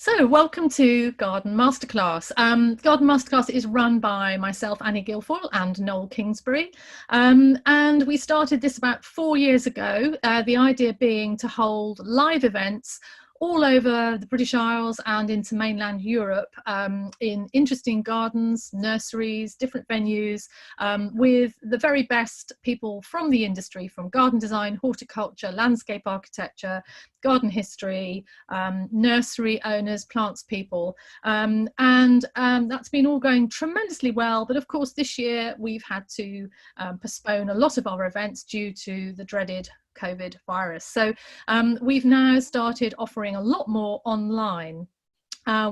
So, welcome to Garden Masterclass. Garden Masterclass is run by myself, Annie Guilfoyle, and Noel Kingsbury. And we started this about 4 years ago, the idea being to hold live events all over the British Isles and into mainland Europe in interesting gardens, nurseries, different venues, with the very best people from the industry, from garden design, horticulture, landscape architecture, garden history, nursery owners, plants people, and that's been all going tremendously well. But of course, this year we've had to postpone a lot of our events due to the dreaded COVID virus. So we've now started offering a lot more online.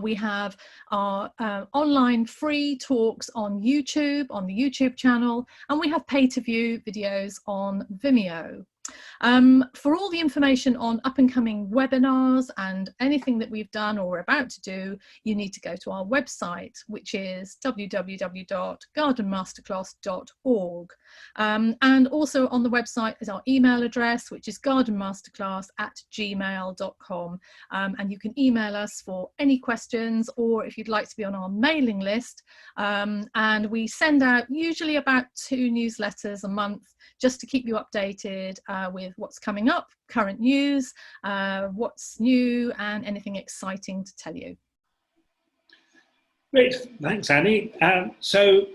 We have our online free talks on YouTube, on the YouTube channel, and we have pay-to-view videos on Vimeo. For all the information on up-and-coming webinars and anything that we've done or are about to do, you need to go to our website, which is www.gardenmasterclass.org. And also on the website is our email address, which is gardenmasterclass@gmail.com. And you can email us for any questions, or if you'd like to be on our mailing list. And we send out usually about 2 newsletters a month, just to keep you updated with what's coming up, current news, what's new, and anything exciting to tell you. Great, thanks, Annie. So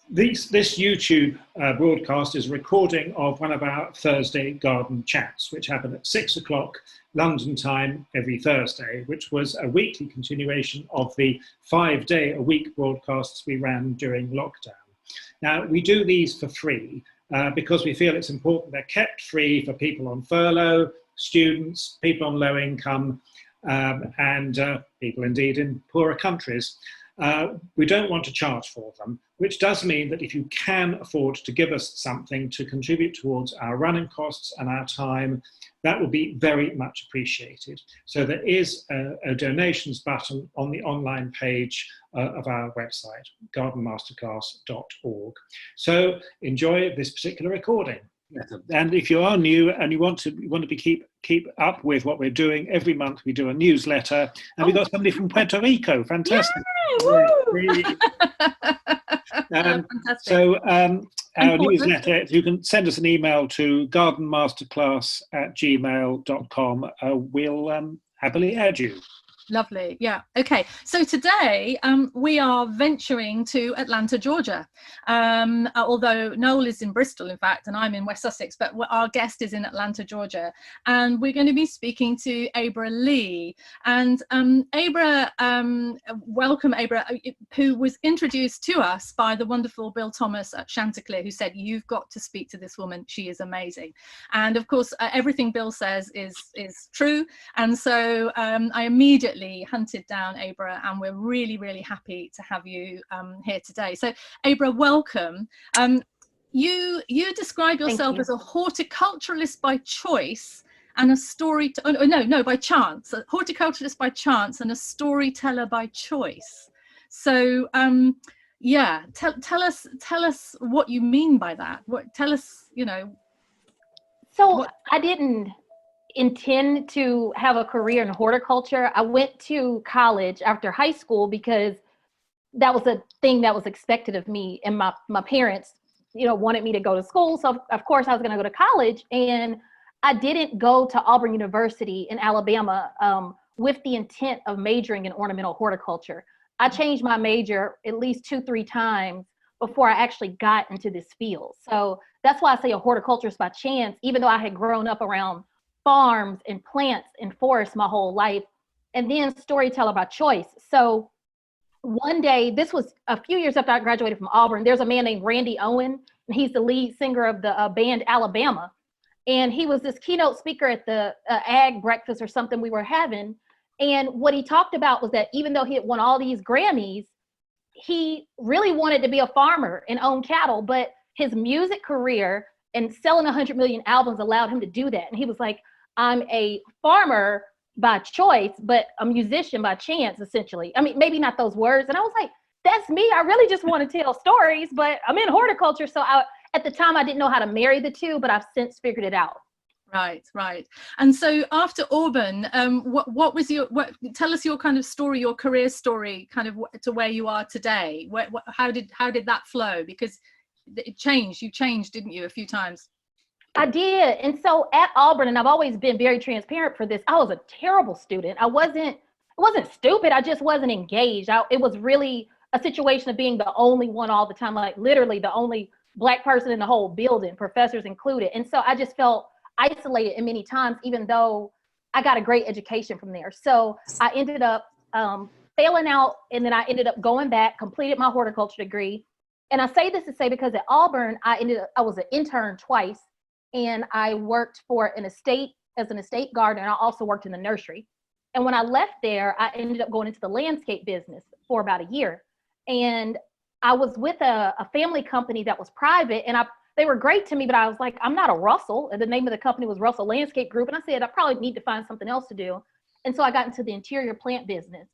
this YouTube broadcast is a recording of one of our Thursday garden chats, which happen at 6 o'clock London time every Thursday, which was a weekly continuation of the 5-day-a-week broadcasts we ran during lockdown. Now, we do these for free because we feel it's important they're kept free for people on furlough, students, people on low income, and people indeed in poorer countries. We don't want to charge for them, which does mean that if you can afford to give us something to contribute towards our running costs and our time, that will be very much appreciated. So there is a donations button on the online page of our website, gardenmasterclass.org. So enjoy this particular recording. And if you are new and you want to keep up with what we're doing, every month we do a newsletter, and we've got somebody from Puerto Rico. Fantastic. Yay, So our newsletter, you can send us an email to gardenmasterclass@gmail.com. We'll happily add you. Lovely. Yeah. Okay. So today we are venturing to Atlanta, Georgia. Although Noel is in Bristol, in fact, and I'm in West Sussex, but our guest is in Atlanta, Georgia. And we're going to be speaking to Abra Lee. And Abra, welcome, Abra, who was introduced to us by the wonderful Bill Thomas at Chanticleer, who said, "You've got to speak to this woman. She is amazing." And of course, everything Bill says is true. And so I immediately hunted down Abra, and we're really, really happy to have you here today. So Abra, welcome. You describe yourself as a horticulturalist by choice and a by chance, a horticulturalist by chance and a storyteller by choice. So yeah, tell us what you mean by that. Tell us, So I didn't intend to have a career in horticulture. I went to college after high school because that was a thing that was expected of me, and my parents, wanted me to go to school. So of course I was going to go to college, and I didn't go to Auburn University in Alabama with the intent of majoring in ornamental horticulture. I changed my major at least 2-3 times before I actually got into this field. So that's why I say a horticulturist by chance, even though I had grown up around farms and plants and forests my whole life, and then storyteller by choice. So one day, this was a few years after I graduated from Auburn, there's a man named Randy Owen, and he's the lead singer of the band Alabama. And he was this keynote speaker at the ag breakfast or something we were having. And what he talked about was that even though he had won all these Grammys, he really wanted to be a farmer and own cattle, but his music career and selling 100 million albums allowed him to do that. And he was like, I'm a farmer by choice, but a musician by chance, essentially. I mean, maybe not those words. And I was like, that's me. I really just want to tell stories, but I'm in horticulture. So at the time, I didn't know how to marry the two, but I've since figured it out. Right, right. And so after Auburn, what was tell us your kind of story, your career story, kind of to where you are today. How did that flow? Because it changed. You changed, didn't you, a few times? I did. And so at Auburn, and I've always been very transparent for this, I was a terrible student. It wasn't stupid. I just wasn't engaged. It was really a situation of being the only one all the time, like literally the only Black person in the whole building, professors included. And so I just felt isolated in many times, even though I got a great education from there. So I ended up failing out, and then I ended up going back, completed my horticulture degree. And I say this to say, because at Auburn, I was an intern twice, and I worked for an estate as an estate gardener. And I also worked in the nursery. And when I left there, I ended up going into the landscape business for about a year. And I was with a family company that was private, and they were great to me, but I was like, I'm not a Russell. And the name of the company was Russell Landscape Group. And I said, I probably need to find something else to do. And so I got into the interior plant business.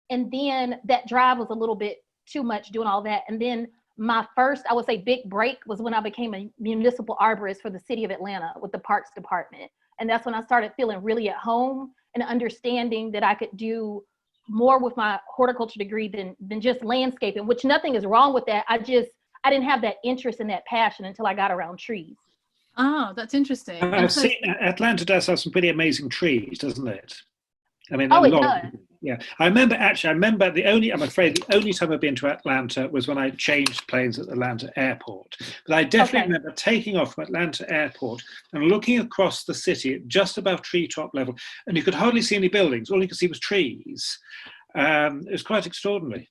And then that drive was a little bit too much doing all that. And then my first, I would say, big break was when I became a municipal arborist for the city of Atlanta with the Parks Department. And that's when I started feeling really at home and understanding that I could do more with my horticulture degree than just landscaping, which nothing is wrong with that. I didn't have that interest and that passion until I got around trees. Ah, that's interesting. I've seen Atlanta does have some pretty amazing trees, doesn't it? I mean, it does. Yeah, I'm afraid the only time I've been to Atlanta was when I changed planes at Atlanta Airport. But I definitely remember taking off from Atlanta Airport and looking across the city at just above treetop level, and you could hardly see any buildings. All you could see was trees. It was quite extraordinary.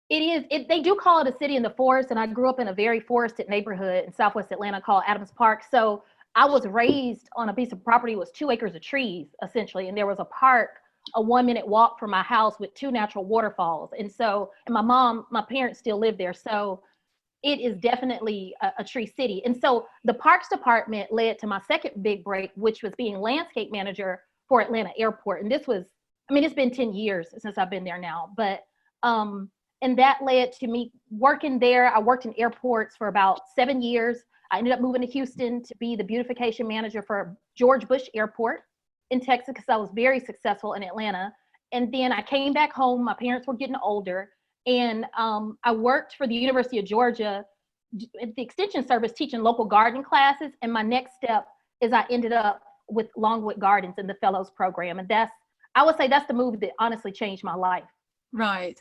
It is. They do call it a city in the forest, and I grew up in a very forested neighborhood in Southwest Atlanta called Adams Park. So I was raised on a piece of property with 2 acres of trees, essentially, and there was a park a 1-minute walk from my house with 2 natural waterfalls. And my parents still live there. So it is definitely a tree city. And so the Parks Department led to my second big break, which was being landscape manager for Atlanta Airport. And it's been 10 years since I've been there now, but, and that led to me working there. I worked in airports for about 7 years. I ended up moving to Houston to be the beautification manager for George Bush Airport in Texas, because I was very successful in Atlanta. And then I came back home. My parents were getting older, and I worked for the University of Georgia at the Extension Service teaching local gardening classes. And my next step is I ended up with Longwood Gardens in the Fellows Program. And I would say that's the move that honestly changed my life. Right.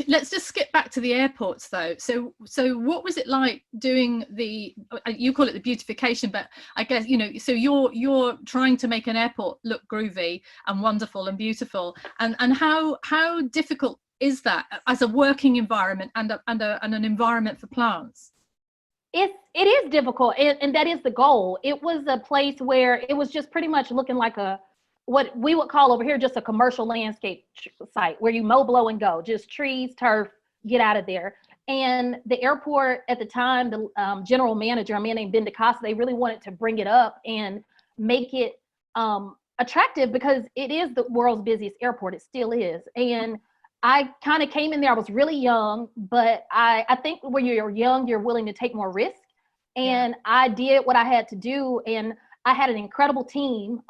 Let's just skip back to the airports though. So what was it like doing you call it the beautification, but I guess, so you're trying to make an airport look groovy and wonderful and beautiful. And how difficult is that as a working environment and an environment for plants? It is difficult, and that is the goal. It was a place where it was just pretty much looking like what we would call over here just a commercial landscape site where you mow, blow, and go, just trees, turf, get out of there. And the airport at the time, the general manager, a man named Ben DeCosta, they really wanted to bring it up and make it attractive, because it is the world's busiest airport. It still is. And I kind of came in there, I was really young, but I think when you're young, you're willing to take more risk. And I did what I had to do, and I had an incredible team.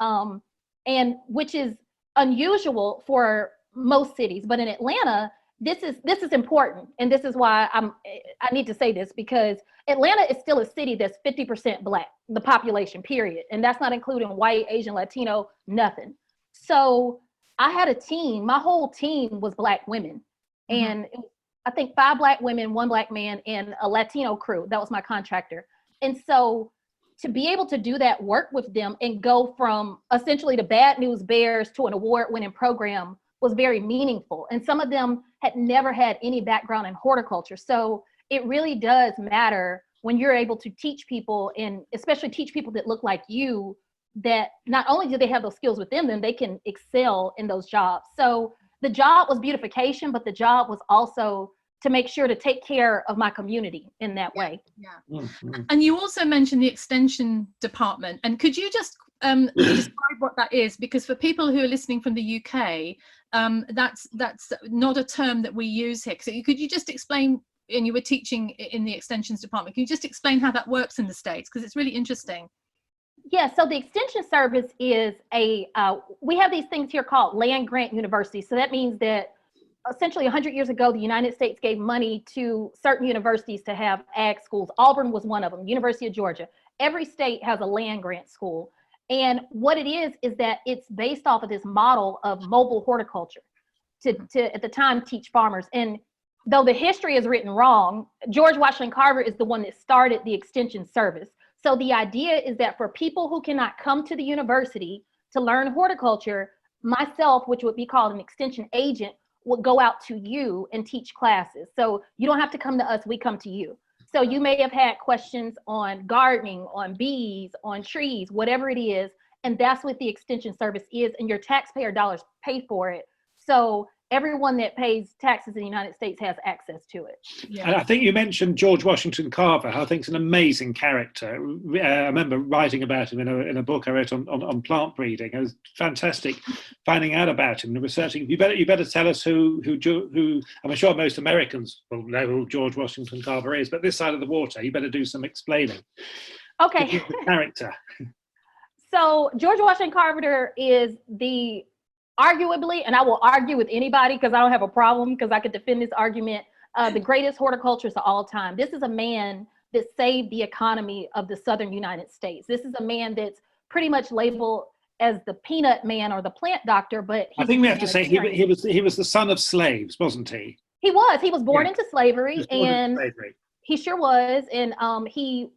And which is unusual for most cities, but in Atlanta, this is important, and this is why I need to say this, because Atlanta is still a city that's 50% Black, the population, period, and that's not including white, Asian, Latino, nothing. So I had a team. My whole team was Black women, and I think 5 Black women, 1 Black man, and a Latino crew. That was my contractor, and so to be able to do that work with them and go from essentially the Bad News Bears to an award-winning program was very meaningful. And some of them had never had any background in horticulture. So it really does matter when you're able to teach people, and especially teach people that look like you, that not only do they have those skills within them, they can excel in those jobs. So the job was beautification, but the job was also to make sure to take care of my community in that way. Yeah. And you also mentioned the extension department. And could you just describe what that is? Because for people who are listening from the UK, that's not a term that we use here. So could you just explain, and you were teaching in the extensions department, can you just explain how that works in the States? Because it's really interesting. Yeah, so the Extension Service is we have these things here called land grant universities. So that means that essentially 100 years ago, the United States gave money to certain universities to have ag schools. Auburn was one of them, University of Georgia. Every state has a land grant school. And what it is that it's based off of this model of mobile horticulture to at the time teach farmers. And though the history is written wrong, George Washington Carver is the one that started the Extension Service. So the idea is that for people who cannot come to the university to learn horticulture, myself, which would be called an extension agent, would go out to you and teach classes. So you don't have to come to us, we come to you. So you may have had questions on gardening, on bees, on trees, whatever it is, and that's what the Extension Service is, and your taxpayer dollars pay for it. So everyone that pays taxes in the United States has access to it. Yeah. And I think you mentioned George Washington Carver, who I think is an amazing character. I remember writing about him in a book I wrote on plant breeding. It was fantastic finding out about him and researching. You better tell us who I'm sure most Americans will know who George Washington Carver is, but this side of the water, you better do some explaining. Okay. The character. So George Washington Carver is arguably, and I will argue with anybody because I don't have a problem because I could defend this argument, the greatest horticulturist of all time. This is a man that saved the economy of the southern United States. This is a man that's pretty much labeled as the peanut man or the plant doctor, but I think we have to say he was the son of slaves, wasn't he? He was born into slavery, and he sure was. And he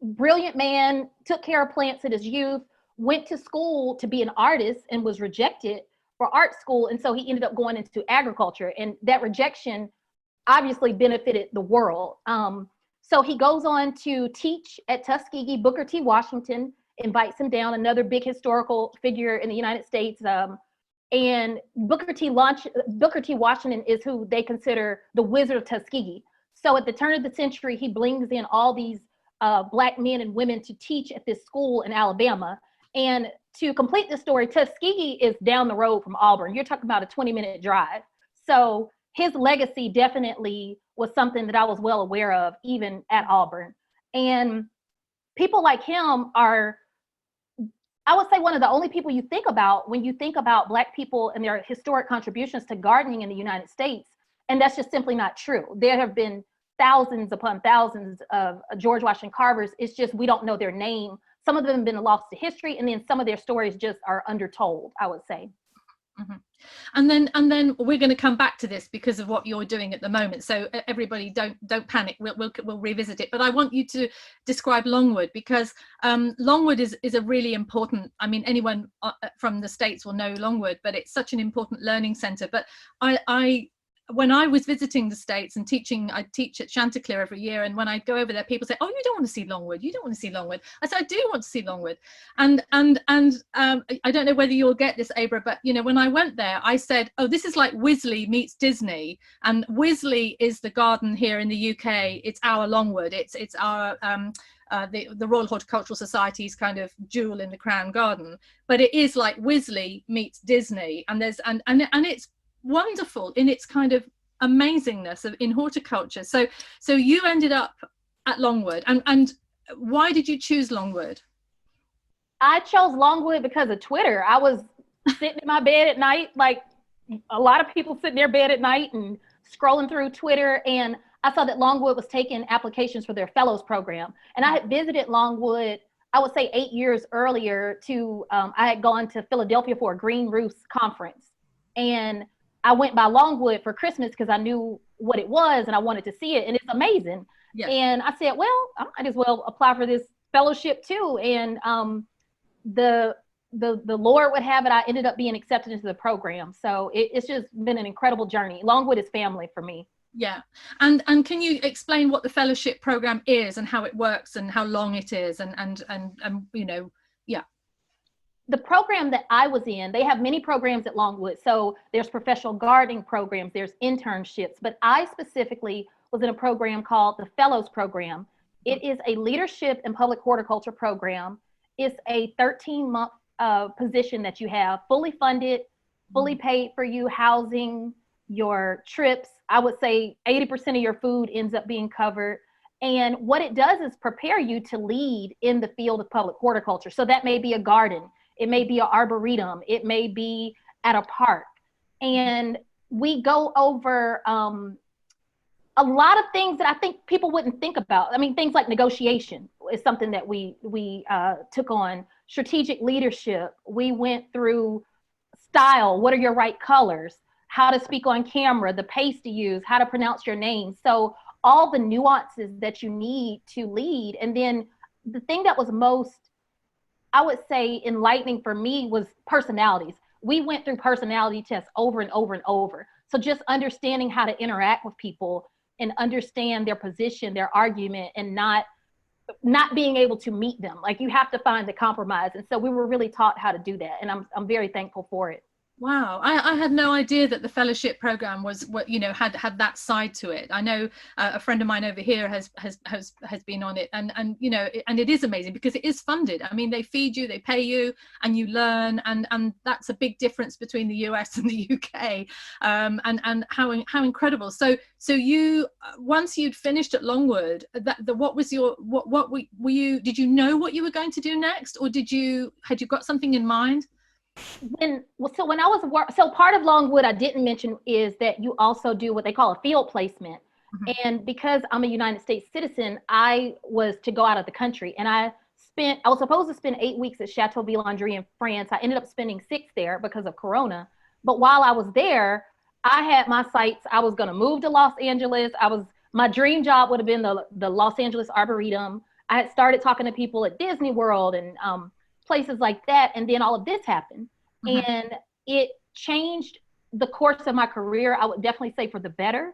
brilliant man, took care of plants in his youth, went to school to be an artist and was rejected for art school. And so he ended up going into agriculture, and that rejection obviously benefited the world. So he goes on to teach at Tuskegee. Booker T. Washington invites him down, another big historical figure in the United States. And Booker T. Washington is who they consider the Wizard of Tuskegee. So at the turn of the century, he brings in all these Black men and women to teach at this school in Alabama. And to complete the story, Tuskegee is down the road from Auburn. You're talking about a 20-minute drive. So his legacy definitely was something that I was well aware of, even at Auburn. And people like him are, I would say, one of the only people you think about when you think about Black people and their historic contributions to gardening in the United States. And that's just simply not true. There have been thousands upon thousands of George Washington Carvers. It's just we don't know their name. Some of them have been lost to history, and then some of their stories just are undertold, I would say. Mm-hmm. And then we're going to come back to this because of what you're doing at the moment. So everybody, don't panic. We'll revisit it. But I want you to describe Longwood, because Longwood is a really important. I mean, anyone from the States will know Longwood, but it's such an important learning centre. But when I was visiting the States and teaching, I teach at Chanticleer every year. And when I go over there, people say, "Oh, you don't want to see Longwood. You don't want to see Longwood." I said, "I do want to see Longwood." And I don't know whether you'll get this, Abra, but when I went there, I said, "Oh, this is like Wisley meets Disney." And Wisley is the garden here in the UK. It's our Longwood. It's our the Royal Horticultural Society's kind of jewel in the Crown Garden. But it is like Wisley meets Disney, and it's wonderful in its kind of amazingness in horticulture. So you ended up at Longwood, and why did you choose Longwood? I chose Longwood because of Twitter. I was sitting in my bed at night, like a lot of people sit in their bed at night and scrolling through Twitter, and I saw that Longwood was taking applications for their fellows program. And I had visited Longwood, I would say 8 years earlier I had gone to Philadelphia for a Green Roofs conference, and I went by Longwood for Christmas because I knew what it was and I wanted to see it, and it's amazing. Yeah. And I said, well, I might as well apply for this fellowship too. And the Lord would have it, I ended up being accepted into the program. So it's just been an incredible journey. Longwood is family for me. Yeah. And can you explain what the fellowship program is and how it works and how long it is and yeah. The program that I was in, they have many programs at Longwood. So there's professional gardening programs, there's internships, but I specifically was in a program called the Fellows Program. It is a leadership and public horticulture program. It's a 13-month position that you have, fully funded, fully paid for you, housing, your trips. I would say 80% of your food ends up being covered. And what it does is prepare you to lead in the field of public horticulture. So that may be a garden, it may be an arboretum, it may be at a park. And we go over a lot of things that I think people wouldn't think about. I mean, things like negotiation is something that we took on. Strategic leadership. We went through style. What are your right colors? How to speak on camera, the pace to use, how to pronounce your name. So all the nuances that you need to lead. And then the thing that was most, I would say, enlightening for me was personalities. We went through personality tests over and over and over. So just understanding how to interact with people and understand their position, their argument, and not being able to meet them. Like, you have to find the compromise. And so we were really taught how to do that. And I'm very thankful for it. Wow, I had no idea that the fellowship program was what, you know, had that side to it. I know a friend of mine over here has been on it, and you know, and it is amazing because it is funded. I mean, they feed you, they pay you, and you learn, and that's a big difference between the US and the UK, and how incredible. So you, once you'd finished at Longwood, what was your what were you, did you know what you were going to do next, or had you got something in mind? So part of Longwood I didn't mention is that you also do what they call a field placement. Mm-hmm. And because I'm a United States citizen, I was to go out of the country, and I was supposed to spend 8 weeks at Chateau Villandry in France. I ended up spending 6 there because of Corona. But while I was there, I had my sights. I was going to move to Los Angeles. My dream job would have been the Los Angeles Arboretum. I had started talking to people at Disney World and places like that. And then all of this happened. Mm-hmm. And it changed the course of my career, I would definitely say, for the better.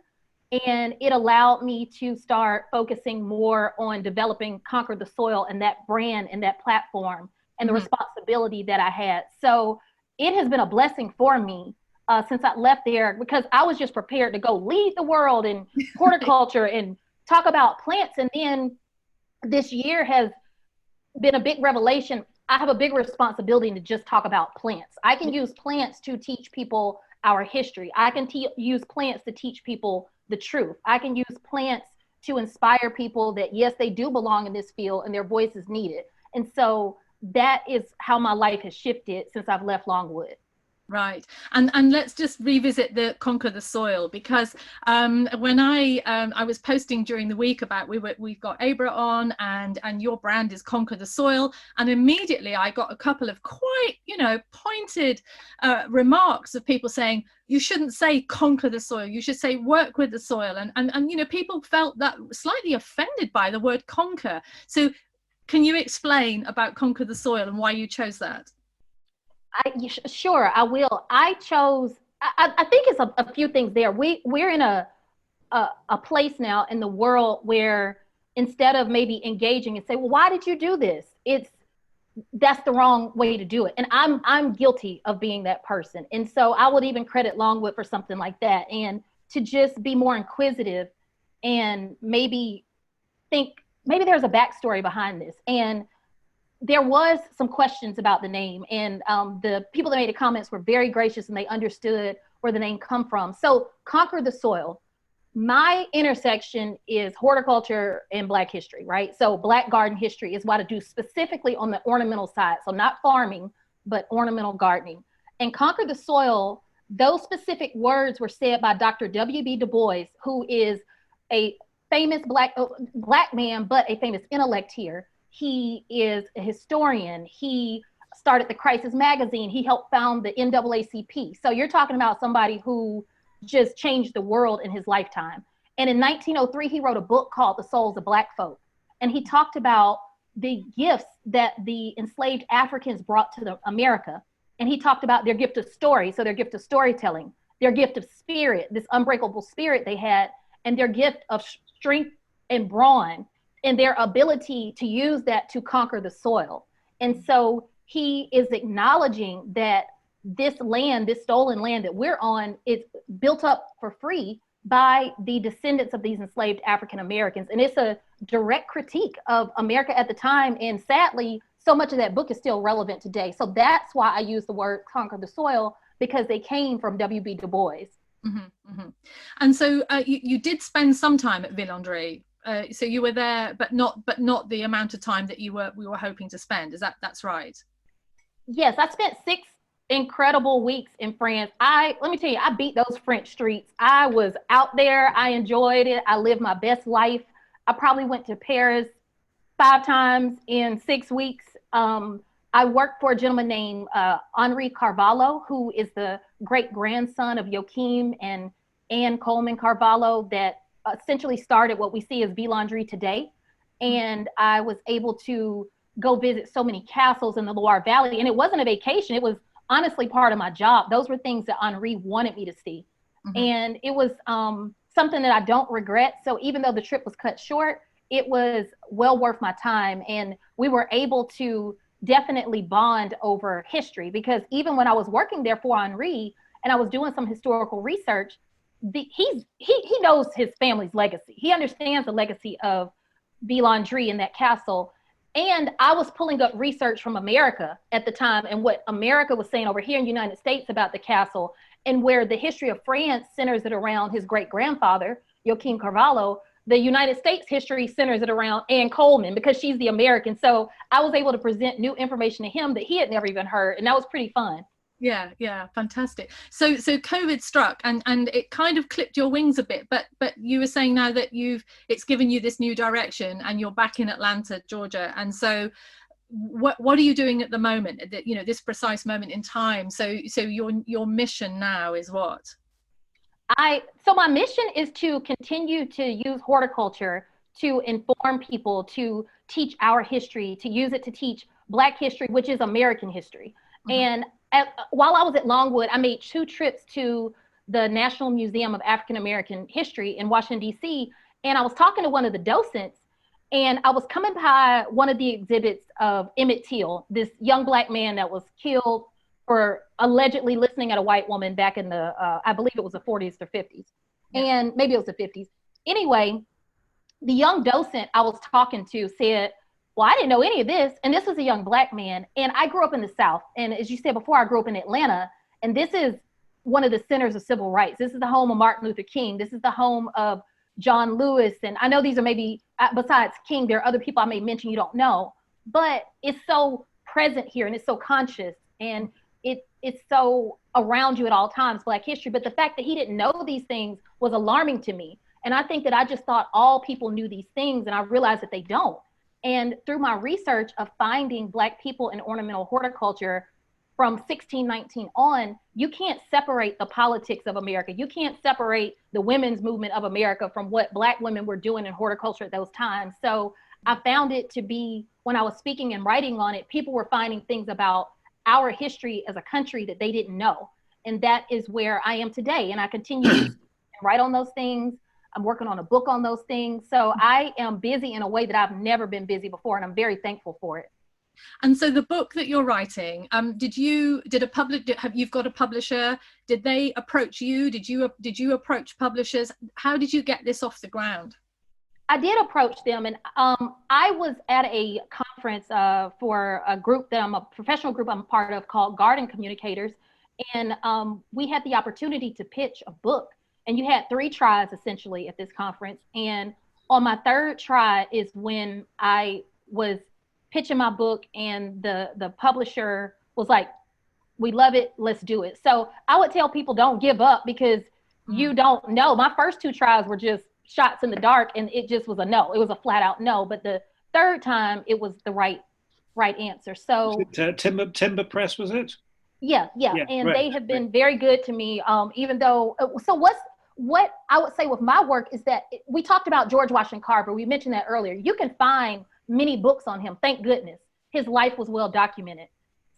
And it allowed me to start focusing more on developing Conquer the Soil and that brand and that platform and the mm-hmm. responsibility that I had. So it has been a blessing for me since I left there, because I was just prepared to go lead the world in horticulture and talk about plants. And then this year has been a big revelation. I have a big responsibility to just talk about plants. I can use plants to teach people our history. I can use plants to teach people the truth. I can use plants to inspire people that, yes, they do belong in this field and their voice is needed. And so that is how my life has shifted since I've left Longwood. Right. And let's just revisit the Conquer the Soil, because when I was posting during the week about we've got Abra on, and your brand is Conquer the Soil, and immediately I got a couple of quite, you know, pointed remarks of people saying, you shouldn't say conquer the soil, you should say work with the soil, and you know, people felt that slightly offended by the word conquer. So can you explain about Conquer the Soil and why you chose that? Sure, I will. I think it's a few things there. We're in a place now in the world where instead of maybe engaging and say, well, why did you do this? That's the wrong way to do it. And I'm guilty of being that person. And so I would even credit Longwood for something like that, and to just be more inquisitive and maybe think, maybe there's a backstory behind this. And there was some questions about the name, and the people that made the comments were very gracious, and they understood where the name come from. So Conquer the Soil, my intersection is horticulture and Black history, right? So Black garden history is what I do specifically on the ornamental side. So not farming, but ornamental gardening. And Conquer the Soil, those specific words were said by Dr. W.B. Du Bois, who is a famous Black man, but a famous intellect here. He is a historian. He started the Crisis magazine. He helped found the NAACP. So you're talking about somebody who just changed the world in his lifetime. And in 1903, he wrote a book called The Souls of Black Folk. And he talked about the gifts that the enslaved Africans brought to America. And he talked about their gift of story, so their gift of storytelling, their gift of spirit, this unbreakable spirit they had, and their gift of strength and brawn, and their ability to use that to conquer the soil. And so he is acknowledging that this land, this stolen land that we're on, is built up for free by the descendants of these enslaved African Americans. And it's a direct critique of America at the time. And sadly, so much of that book is still relevant today. So that's why I use the word conquer the soil, because they came from W.B. Du Bois. Mm-hmm, mm-hmm. And so you did spend some time at Villandry. So you were there, but not the amount of time that we were hoping to spend. That's right? Yes, I spent 6 incredible weeks in France. Let me tell you, I beat those French streets. I was out there. I enjoyed it. I lived my best life. I probably went to Paris 5 times in 6 weeks. I worked for a gentleman named Henri Carvalho, who is the great grandson of Joachim and Anne Coleman Carvalho, that essentially started what we see as Villandry today. And I was able to go visit so many castles in the Loire Valley. And it wasn't a vacation. It was honestly part of my job. Those were things that Henri wanted me to see. And it was something that I don't regret. So even though the trip was cut short, it was well worth my time. And we were able to definitely bond over history, because even when I was working there for Henri and I was doing some historical research, he knows his family's legacy. He understands the legacy of Villandry in that castle. And I was pulling up research from America at the time and what America was saying over here in the United States about the castle, and where the history of France centers it around his great-grandfather, Joachim Carvalho. The United States history centers it around Anne Coleman, because she's the American. So I was able to present new information to him that he had never even heard. And that was pretty fun. Yeah, fantastic. So COVID struck and it kind of clipped your wings a bit, but you were saying now that it's given you this new direction and you're back in Atlanta, Georgia. And so what are you doing at the moment, that this precise moment in time? So your mission now is what? So my mission is to continue to use horticulture to inform people, to teach our history, to use it to teach Black history, which is American history. And while I was at Longwood, I made 2 trips to the National Museum of African American History in Washington, D.C. And I was talking to one of the docents, and I was coming by one of the exhibits of Emmett Till, this young Black man that was killed for allegedly listening at a white woman back in the, I believe it was the 40s or 50s. And maybe it was the 50s. Anyway, the young docent I was talking to said, well, I didn't know any of this. And this was a young Black man. And I grew up in the South. And as you said before, I grew up in Atlanta. And this is one of the centers of civil rights. This is the home of Martin Luther King. This is the home of John Lewis. And I know these are maybe, besides King, there are other people I may mention you don't know. But it's so present here and it's so conscious. And it's so around you at all times, Black history. But the fact that he didn't know these things was alarming to me. And I think that I just thought all people knew these things, and I realized that they don't. And through my research of finding Black people in ornamental horticulture from 1619 on, you can't separate the politics of America. You can't separate the women's movement of America from what Black women were doing in horticulture at those times. So I found it to be, when I was speaking and writing on it, people were finding things about our history as a country that they didn't know. And that is where I am today. And I continue to write on those things. I'm working on a book on those things. So I am busy in a way that I've never been busy before, and I'm very thankful for it. And so the book that you're writing, you've got a publisher? Did they approach you? Did you approach publishers? How did you get this off the ground? I did approach them, and I was at a conference for a group that a professional group I'm a part of called Garden Communicators, and we had the opportunity to pitch a book, and you had 3 tries essentially at this conference, and on my 3rd try is when I was pitching my book, and the publisher was like, "We love it, let's do it." So I would tell people, don't give up, because you don't know. My first 2 tries were just shots in the dark, and it just was a no. It was a flat out no. But the 3rd time, it was the right answer. So Timber Press, was it? Yeah. And right, they have been very good to me. Even though, so what I would say with my work is that we talked about George Washington Carver. We mentioned that earlier. You can find many books on him. Thank goodness. His life was well documented.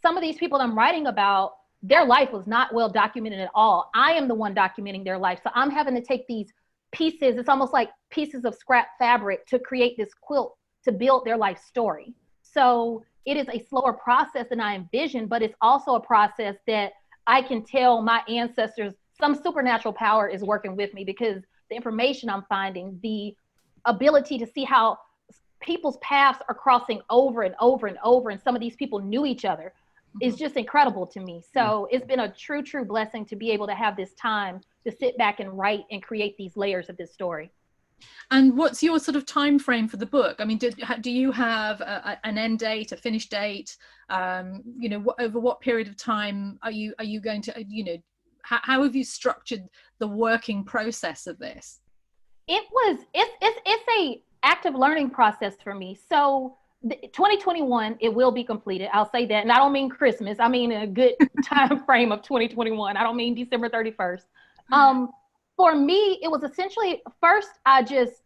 Some of these people I'm writing about, their life was not well documented at all. I am the one documenting their life. So I'm having to take these pieces, it's almost like pieces of scrap fabric, to create this quilt to build their life story. So it is a slower process than I envisioned, but it's also a process that I can tell my ancestors some supernatural power is working with me, because the information I'm finding, the ability to see how people's paths are crossing over and over and over, and some of these people knew each other, is just incredible to me. So it's been a true blessing to be able to have this time to sit back and write and create these layers of this story. And what's your sort of time frame for the book? I mean, do you have an end date, a finish date? You know, over what period of time are you going to, you know, how have you structured the working process of this? It's a active learning process for me. So 2021, it will be completed. I'll say that. And I don't mean Christmas. I mean a good time frame of 2021. I don't mean December 31st. For me, it was essentially, first, I just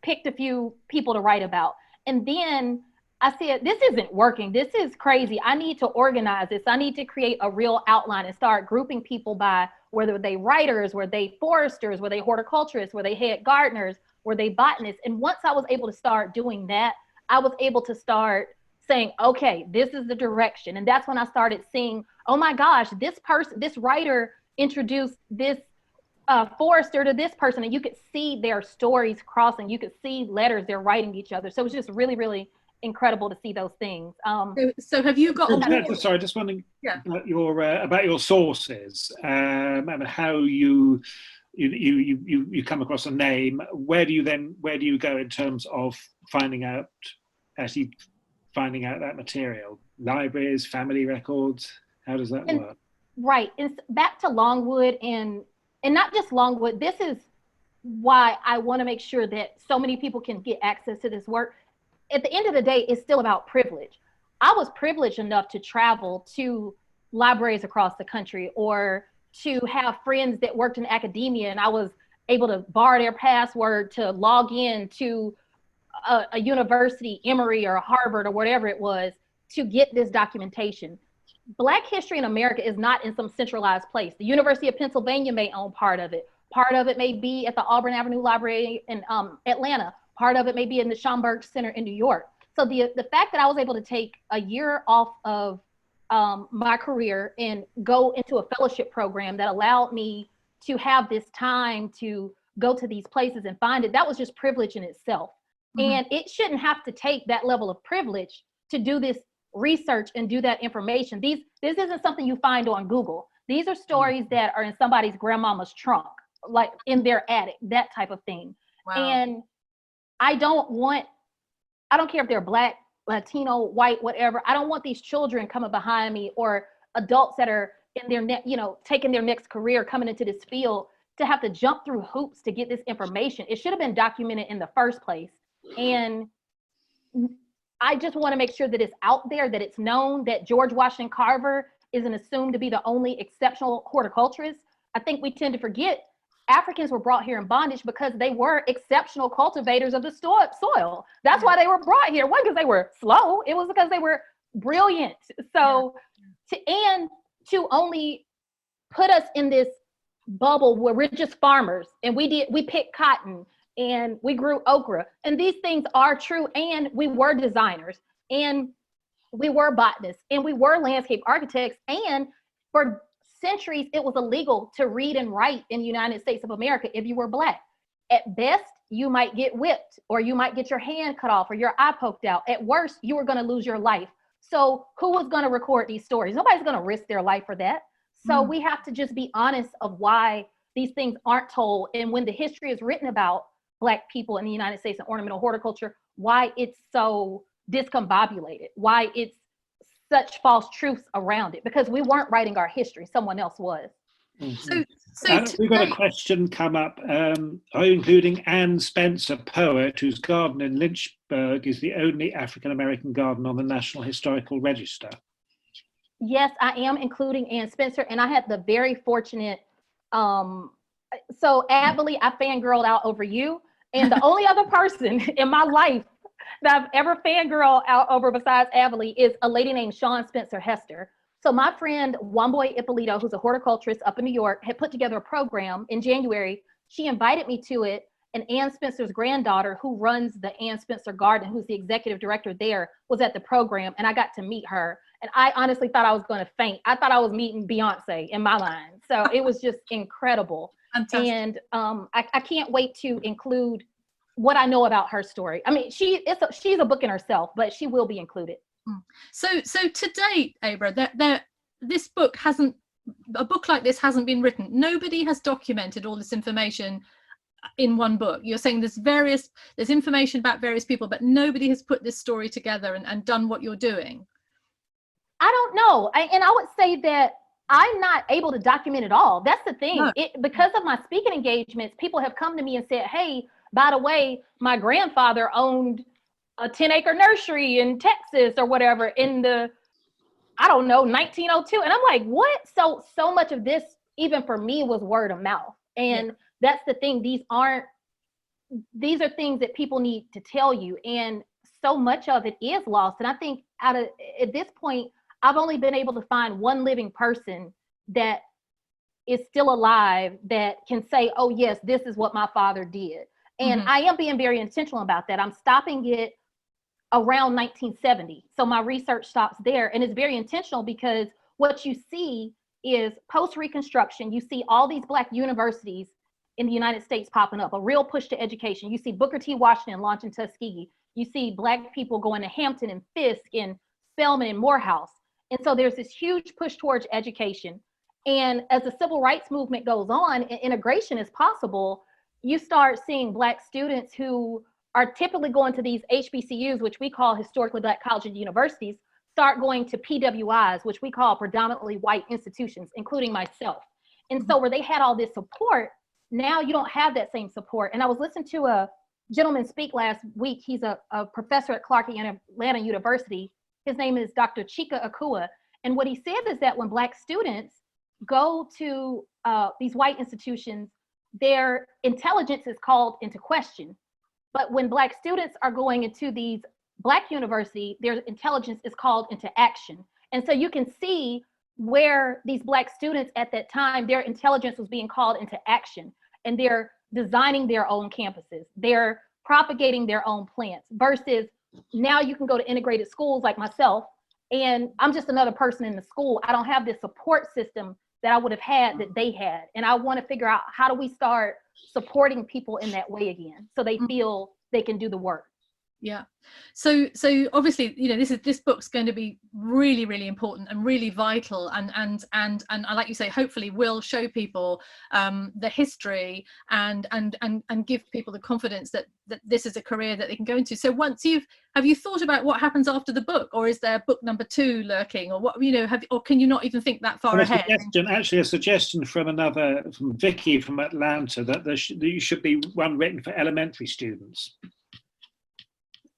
picked a few people to write about. And then I said, this isn't working. This is crazy. I need to organize this. I need to create a real outline and start grouping people by whether they writers, were they foresters, were they horticulturists, were they head gardeners, were they botanists. And once I was able to start doing that, I was able to start saying, okay, this is the direction. And that's when I started seeing, oh my gosh, this writer introduced this forester to this person, and you could see their stories crossing. You could see letters they're writing each other. So it was just really, really incredible to see those things. So have you got? Sorry, just wondering about your sources and how you come across a name. Where do you go in terms of finding out that material? Libraries, family records. How does that work? Right, it's back to Longwood and not just Longwood. This is why I want to make sure that so many people can get access to this work. At the end of the day, it's still about privilege. I was privileged enough to travel to libraries across the country, or to have friends that worked in academia, and I was able to borrow their password to log in to a university, Emory or Harvard or whatever it was, to get this documentation. Black history in America is not in some centralized place. The University of Pennsylvania may own part of it. Part of it may be at the Auburn Avenue Library in Atlanta. Part of it may be in the Schomburg Center in New York. So the fact that I was able to take a year off of my career and go into a fellowship program that allowed me to have this time to go to these places and find it, that was just privilege in itself. Mm-hmm. And it shouldn't have to take that level of privilege to do this research and do that information. This isn't something you find on Google. These are stories that are in somebody's grandmama's trunk, like in their attic, that type of thing. Wow. And I don't care if they're Black, Latino, white, whatever. I don't want these children coming behind me, or adults that are in their taking their next career, coming into this field, to have to jump through hoops to get this information. It should have been documented in the first place. And I just want to make sure that it's out there, that it's known that George Washington Carver isn't assumed to be the only exceptional horticulturist. I think we tend to forget Africans were brought here in bondage because they were exceptional cultivators of the soil. That's why they were brought here. It wasn't because they were slow. It was because they were brilliant. So to only put us in this bubble where we're just farmers and we picked cotton and we grew okra, and these things are true, and we were designers, and we were botanists, and we were landscape architects, and for centuries it was illegal to read and write in the United States of America if you were Black. At best, you might get whipped, or you might get your hand cut off, or your eye poked out. At worst, you were going to lose your life. So who was going to record these stories? Nobody's going to risk their life for that. So we have to just be honest of why these things aren't told, and when the history is written about Black people in the United States and ornamental horticulture, why it's so discombobulated, why it's such false truths around it, because we weren't writing our history, someone else was. Mm-hmm. So we've got a question come up. Are you including Anne Spencer, poet, whose garden in Lynchburg is the only African-American garden on the National Historical Register? Yes, I am including Anne Spencer, and I had the very fortunate, so Abra Lee, I fangirled out over you. And the only other person in my life that I've ever fangirled out over besides Abra Lee is a lady named Sean Spencer Hester. So my friend, One Boy Ippolito, who's a horticulturist up in New York, had put together a program in January. She invited me to it, and Ann Spencer's granddaughter, who runs the Ann Spencer Garden, who's the executive director there, was at the program, and I got to meet her. And I honestly thought I was going to faint. I thought I was meeting Beyonce in my line. So it was just incredible. Fantastic. And I can't wait to include what I know about her story. I mean, she's a book in herself, but she will be included. So to date, Abra, a book like this hasn't been written. Nobody has documented all this information in one book? You're saying there's information about various people, but nobody has put this story together and done what you're doing. I don't know. And I would say that I'm not able to document it all. That's the thing. No. Because of my speaking engagements, people have come to me and said, hey, by the way, my grandfather owned a 10-acre nursery in Texas or whatever in the, I don't know, 1902. And I'm like, what? So much of this, even for me, was word of mouth. And that's the thing. These are things that people need to tell you. And so much of it is lost. And I think at this point, I've only been able to find one living person that is still alive that can say, oh yes, this is what my father did. And I am being very intentional about that. I'm stopping it around 1970. So my research stops there. And it's very intentional because what you see is post-Reconstruction, you see all these Black universities in the United States popping up, a real push to education. You see Booker T. Washington launching Tuskegee. You see Black people going to Hampton and Fisk and Spelman and Morehouse. And so there's this huge push towards education. And as the civil rights movement goes on, and integration is possible, you start seeing Black students who are typically going to these HBCUs, which we call historically Black colleges and universities, start going to PWIs, which we call predominantly white institutions, including myself. And so where they had all this support, now you don't have that same support. And I was listening to a gentleman speak last week. He's a professor at Clark Atlanta University. His name is Dr. Chika Akua. And what he said is that when Black students go to these white institutions, their intelligence is called into question. But when Black students are going into these Black universities, their intelligence is called into action. And so you can see where these Black students at that time, their intelligence was being called into action, and they're designing their own campuses. They're propagating their own plants versus now you can go to integrated schools like myself, and I'm just another person in the school. I don't have this support system that I would have had that they had. And I want to figure out, how do we start supporting people in that way again so they feel they can do the work? Yeah. So obviously, you know, this book's going to be really, really important and really vital, and like you say, hopefully will show people the history and give people the confidence that this is a career that they can go into. So have you thought about what happens after the book, or is there book number 2 lurking, or what, you know, or can you not even think that far ahead? A suggestion from Vicky from Atlanta, that there should be one written for elementary students.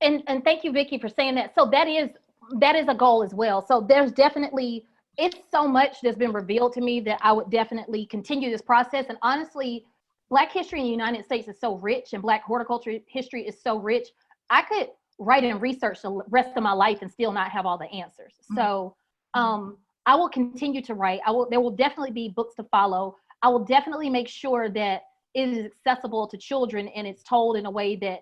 And thank you, Vicky, for saying that. So that is a goal as well. So there's definitely, it's so much that's been revealed to me that I would definitely continue this process. And honestly, Black history in the United States is so rich, and Black horticulture history is so rich. I could write and research the rest of my life and still not have all the answers. So I will continue to write. There will definitely be books to follow. I will definitely make sure that it is accessible to children and it's told in a way that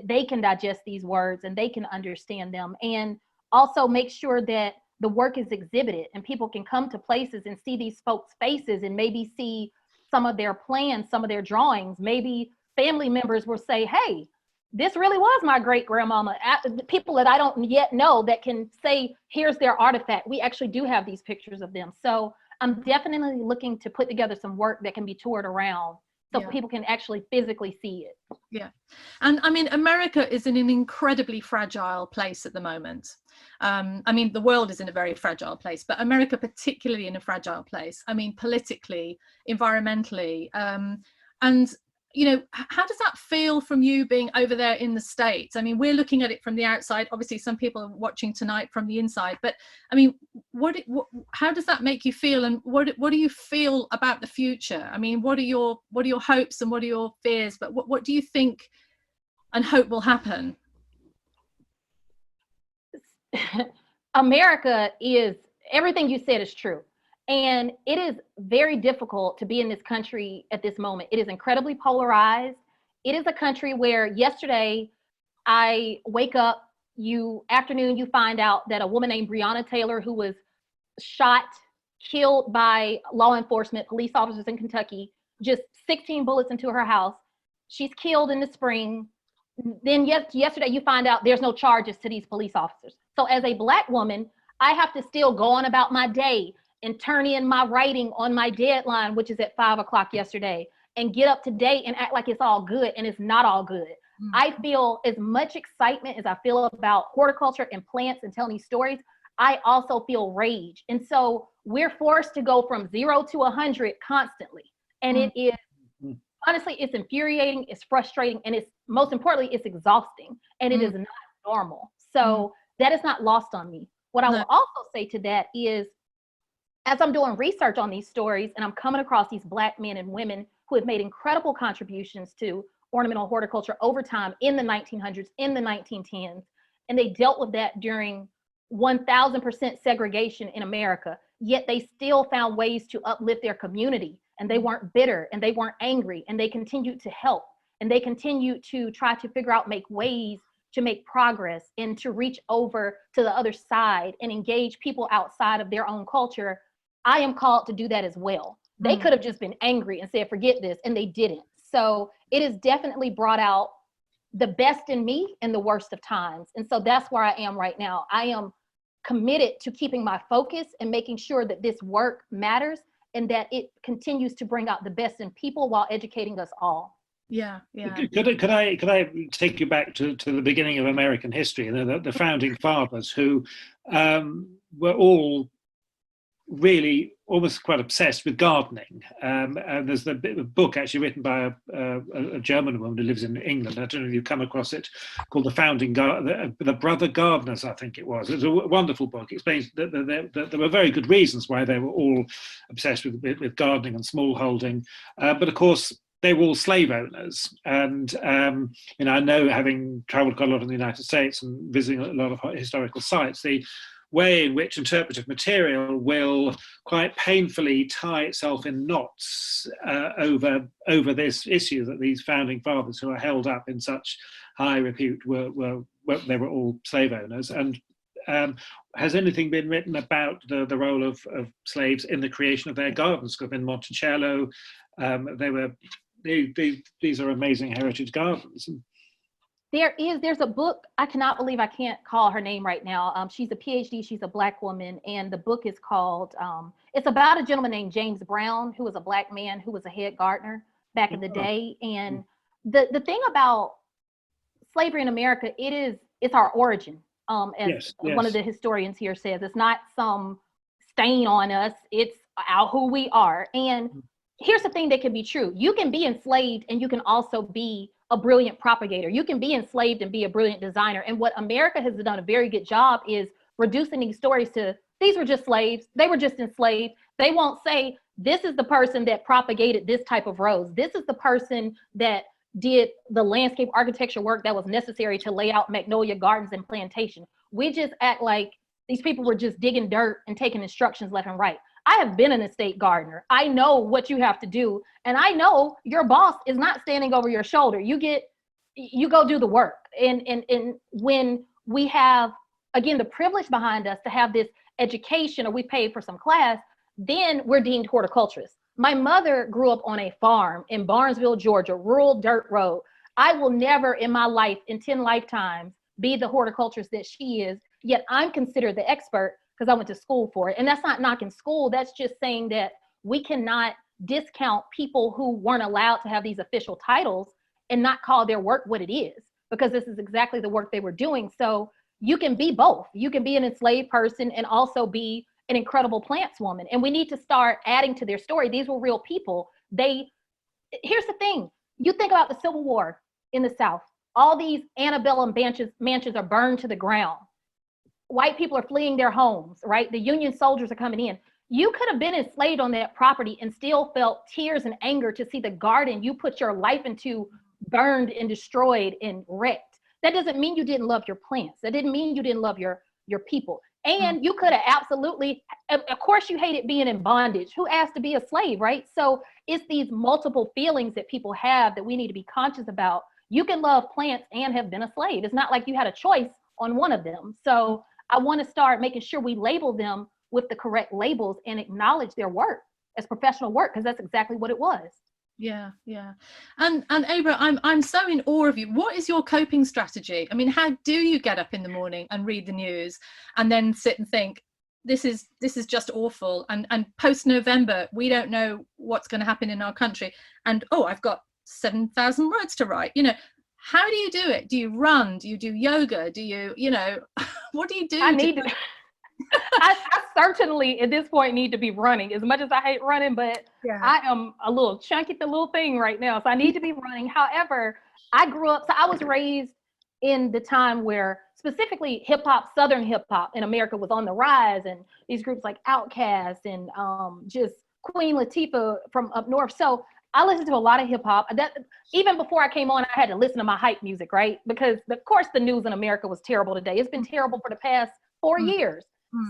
they can digest these words and they can understand them, and also make sure that the work is exhibited and people can come to places and see these folks' faces and maybe see some of their plans, some of their drawings. Maybe family members will say, hey, this really was my great grandmama. People that I don't yet know that can say, here's their artifact. We actually do have these pictures of them. So I'm definitely looking to put together some work that can be toured around so people can actually physically see it. Yeah. And I mean, America is in an incredibly fragile place at the moment. I mean, the world is in a very fragile place, but America particularly in a fragile place. I mean, politically, environmentally, and you know, how does that feel from you being over there in the States? I mean, we're looking at it from the outside. Obviously, some people are watching tonight from the inside. But I mean, how does that make you feel? And what do you feel about the future? I mean, what are your hopes and what are your fears? But what do you think and hope will happen? America is, everything you said is true. And it is very difficult to be in this country at this moment. It is incredibly polarized. It is a country where yesterday I wake up, afternoon, you find out that a woman named Breonna Taylor, who was shot, killed by law enforcement, police officers in Kentucky, just 16 bullets into her house. She's killed in the spring. Then yesterday you find out there's no charges to these police officers. So as a Black woman, I have to still go on about my day and turn in my writing on my deadline, which is at 5 o'clock yesterday. and get up to date and act like it's all good, and it's not all good. I feel as much excitement as I feel about horticulture and plants and telling these stories, I also feel rage. And so we're forced to go from 0 to 100 constantly. And it is, honestly, it's infuriating, it's frustrating, and it's, most importantly, it's exhausting, and it is not normal. So that is not lost on me. What I will also say to that is, as I'm doing research on these stories and I'm coming across these Black men and women who have made incredible contributions to ornamental horticulture over time in the 1900s, in the 1910s, and they dealt with that during 1000% segregation in America, yet they still found ways to uplift their community, and they weren't bitter, and they weren't angry, and they continued to help, and they continued to try to figure out, make ways to make progress and to reach over to the other side and engage people outside of their own culture. I am called to do that as well. They could have just been angry and said, forget this, and they didn't. So it has definitely brought out the best in me in the worst of times. And so that's where I am right now. I am committed to keeping my focus and making sure that this work matters and that it continues to bring out the best in people while educating us all. Yeah. Could I take you back to the beginning of American history, the founding fathers, who were all really almost quite obsessed with gardening. And there's a book actually written by a German woman who lives in England. I don't know if you've come across it, called The Brother Gardeners, I think it was. It's a wonderful book. It explains that there were very good reasons why they were all obsessed with gardening and smallholding. But of course, they were all slave owners. And I know, having traveled quite a lot in the United States and visiting a lot of historical sites, the way in which interpretive material will quite painfully tie itself in knots over this issue that these founding fathers, who are held up in such high repute, they were all slave owners. And has anything been written about the role of slaves in the creation of their gardens? Because in Monticello, these are amazing heritage gardens. There's a book, I cannot believe I can't call her name right now. She's a PhD, she's a Black woman, and the book is called, it's about a gentleman named James Brown, who was a Black man who was a head gardener back in the day. And the thing about slavery in America, it's our origin. As one of the historians here says, it's not some stain on us, it's who we are. And here's the thing that can be true. You can be enslaved and you can also be a brilliant propagator. You can be enslaved and be a brilliant designer. And what America has done a very good job is reducing these stories to, these were just slaves, they were just enslaved. They won't say, this is the person that propagated this type of rose. This is the person that did the landscape architecture work that was necessary to lay out magnolia gardens and plantation. We just act like these people were just digging dirt and taking instructions left and right. I have been an estate gardener. I know what you have to do. And I know your boss is not standing over your shoulder. You go do the work. And when we have, again, the privilege behind us to have this education, or we paid for some class, then we're deemed horticulturists. My mother grew up on a farm in Barnesville, Georgia, rural dirt road. I will never in my life, in 10 lifetimes, be the horticulturist that she is, yet I'm considered the expert because I went to school for it. And that's not knocking school. That's just saying that we cannot discount people who weren't allowed to have these official titles and not call their work what it is, because this is exactly the work they were doing. So you can be both. You can be an enslaved person and also be an incredible plants woman. And we need to start adding to their story. These were real people. Here's the thing. You think about the Civil War in the South. All these antebellum mansions are burned to the ground. White people are fleeing their homes, right? The Union soldiers are coming in. You could have been enslaved on that property and still felt tears and anger to see the garden you put your life into burned and destroyed and wrecked. That doesn't mean you didn't love your plants. That didn't mean you didn't love your people. And you could have absolutely, of course you hated being in bondage. Who asked to be a slave, right? So it's these multiple feelings that people have that we need to be conscious about. You can love plants and have been a slave. It's not like you had a choice on one of them. So I want to start making sure we label them with the correct labels and acknowledge their work as professional work, because that's exactly what it was. Yeah. And Abra, I'm so in awe of you. What is your coping strategy? I mean, how do you get up in the morning and read the news and then sit and think, this is just awful, and post November we don't know what's going to happen in our country, and oh, I've got 7,000 words to write. How do you do it? Do you run? Do you do yoga? Do you what do you do? I certainly at this point need to be running, as much as I hate running, but yeah. I am a little chunky, the little thing right now, so I need to be running. However, I was raised in the time where specifically hip hop, Southern hip hop in America was on the rise, and these groups like Outkast and just Queen Latifah from up north. So I listened to a lot of hip hop. Even before I came on, I had to listen to my hype music, right? Because of course the news in America was terrible today. It's been terrible for the past 4 years.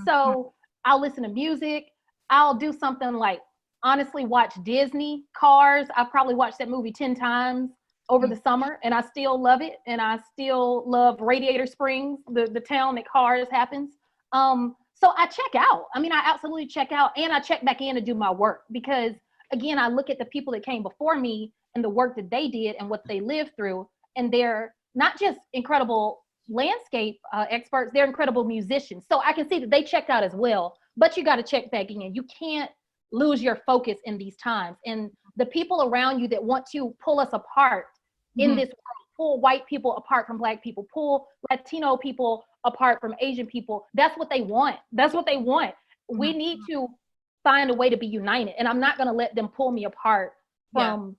So I'll listen to music. I'll do something like, honestly, watch Disney Cars. I've probably watched that movie 10 times over the summer, and I still love it. And I still love Radiator Springs, the town that Cars happens. So I check out. I mean, I absolutely check out, and I check back in to do my work, because again, I look at the people that came before me and the work that they did and what they lived through, and they're not just incredible landscape experts, they're incredible musicians. So I can see that they checked out as well, but you got to check back in. You can't lose your focus in these times. And the people around you that want to pull us apart in this world, pull white people apart from Black people, pull Latino people apart from Asian people, that's what they want. That's what they want. We need to find a way to be united. And I'm not going to let them pull me apart from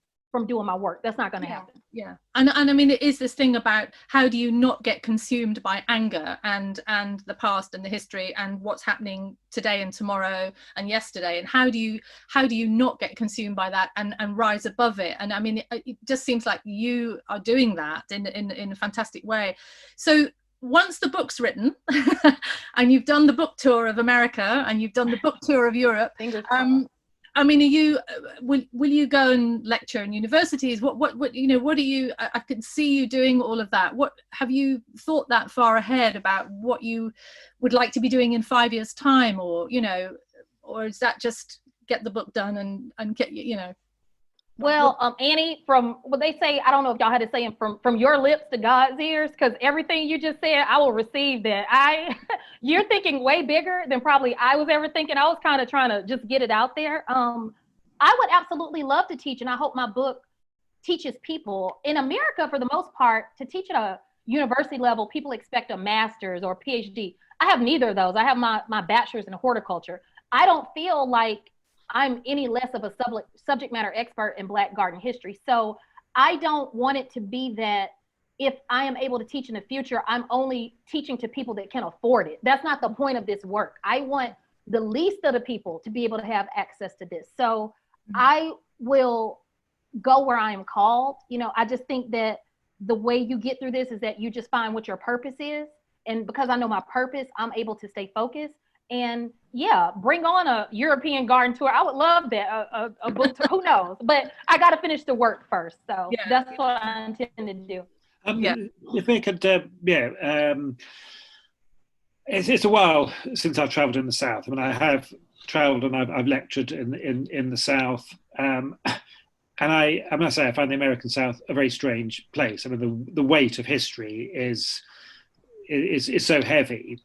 doing my work. That's not going to happen. Yeah. And I mean, it is this thing about how do you not get consumed by anger and the past and the history and what's happening today and tomorrow and yesterday, and how do you not get consumed by that and rise above it? And I mean, it just seems like you are doing that in a fantastic way. So once the book's written and you've done the book tour of America and you've done the book tour of Europe, I mean, will you go and lecture in universities? What do you? I can see you doing all of that. What have you thought that far ahead about what you would like to be doing in 5 years' time, or or is that just get the book done and get Well, Annie, from what they say, I don't know if y'all had to say from your lips to God's ears, because everything you just said, I will receive that. You're thinking way bigger than probably I was ever thinking. I was kind of trying to just get it out there. I would absolutely love to teach, and I hope my book teaches people in America, for the most part, to teach at a university level. People expect a master's or a PhD. I have neither of those. I have my bachelor's in horticulture. I don't feel like I'm any less of a subject matter expert in Black garden history. So I don't want it to be that if I am able to teach in the future, I'm only teaching to people that can afford it. That's not the point of this work. I want the least of the people to be able to have access to this. So I will go where I am called. I just think that the way you get through this is that you just find what your purpose is. And because I know my purpose, I'm able to stay focused. And bring on a European garden tour. I would love that, a book tour, who knows? But I got to finish the work first. So that's what I intend to do. If we could, it's a while since I've traveled in the South. I mean, I have traveled and I've lectured in the South. And I must say, I find the American South a very strange place. I mean, the weight of history is so heavy.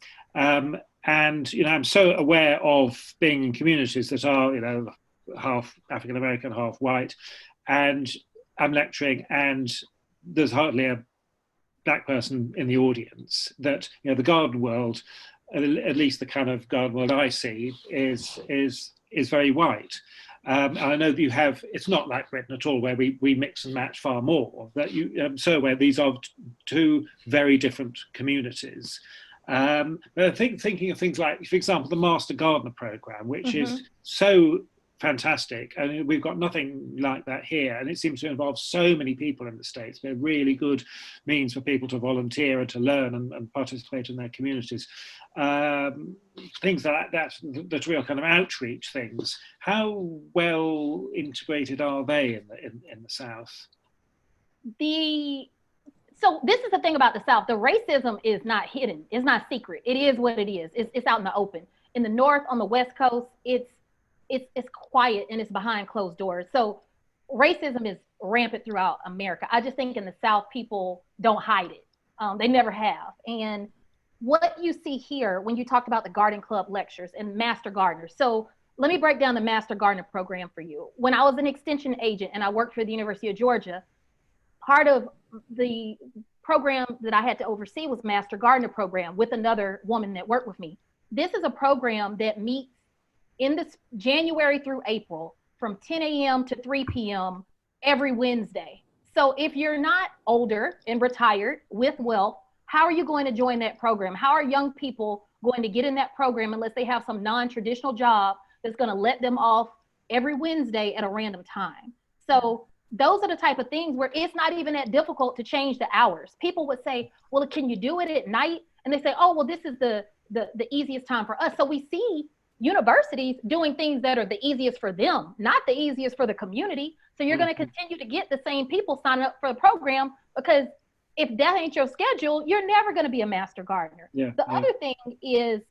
And I'm so aware of being in communities that are half African American, half white, and I'm lecturing, and there's hardly a Black person in the audience. That the garden world, at least the kind of garden world I see, is very white. And I know that it's not like Britain at all, where we mix and match far more. That I'm so aware these are two very different communities. But I think thinking of things like, for example, the Master Gardener program, which is so fantastic, and we've got nothing like that here, and it seems to involve so many people in the States. They're really good means for people to volunteer and to learn and participate in their communities. Things like that real kind of outreach things. How well integrated are they in the South? So this is the thing about the South. The racism is not hidden. It's not secret. It is what it is. It's out in the open. In the North, on the West Coast, it's quiet and it's behind closed doors. So racism is rampant throughout America. I just think in the South, people don't hide it. They never have. And what you see here when you talked about the garden club lectures and master gardeners. So let me break down the master gardener program for you. When I was an extension agent and I worked for the University of Georgia, part of the program that I had to oversee was master gardener program with another woman that worked with me. This is a program that meets in this January through April from 10 a.m. to 3 p.m. every Wednesday. So if you're not older and retired with wealth, how are you going to join that program? How are young people going to get in that program unless they have some non-traditional job that's going to let them off every Wednesday at a random time? So those are the type of things where it's not even that difficult to change the hours. People would say, well, can you do it at night? And they say, oh, well, this is the easiest time for us. So we see universities doing things that are the easiest for them, not the easiest for the community. So you're going to continue to get the same people signing up for the program, because if that ain't your schedule, you're never going to be a master gardener. The other thing is,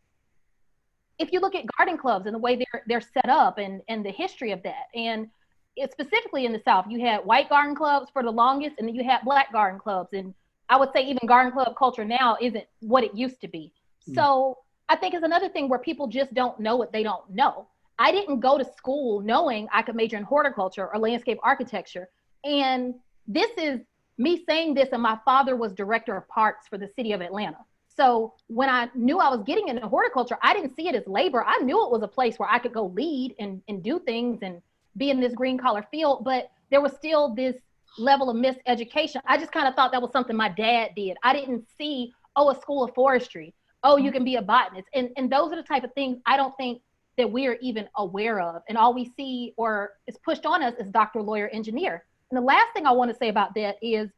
if you look at garden clubs and the way they're set up and the history of that, and it's specifically in the South, you had white garden clubs for the longest, and then you had black garden clubs. And I would say even garden club culture now isn't what it used to be. So I think it's another thing where people just don't know what they don't know. I didn't go to school knowing I could major in horticulture or landscape architecture. And this is me saying this, and my father was director of parks for the city of Atlanta. So when I knew I was getting into horticulture, I didn't see it as labor. I knew it was a place where I could go lead and do things and be in this green collar field, but there was still this level of miseducation. I just kind of thought that was something my dad did. I didn't see, oh, a school of forestry. Oh, you can be a botanist. And those are the type of things I don't think that we're even aware of. And all we see or is pushed on us is doctor, lawyer, engineer. And the last thing I want to say about that is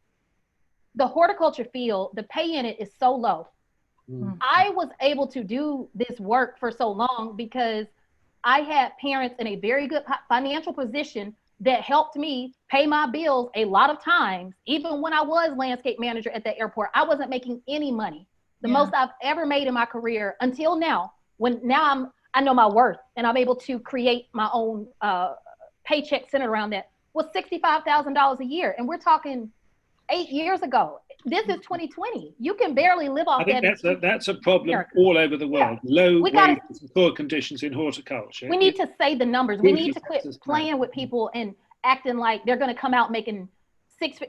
the horticulture field, the pay in it is so low. I was able to do this work for so long because I had parents in a very good financial position that helped me pay my bills a lot of times. Even when I was landscape manager at the airport, I wasn't making any money. The most I've ever made in my career until now, when now I know my worth and I'm able to create my own paycheck centered around that, was $65,000 a year. And we're talking 8 years ago. This is 2020. You can barely live off that. I think that's a problem all over the world. Low wages and poor conditions in horticulture. We need to say the numbers. We need to quit playing with people and acting like they're going to come out making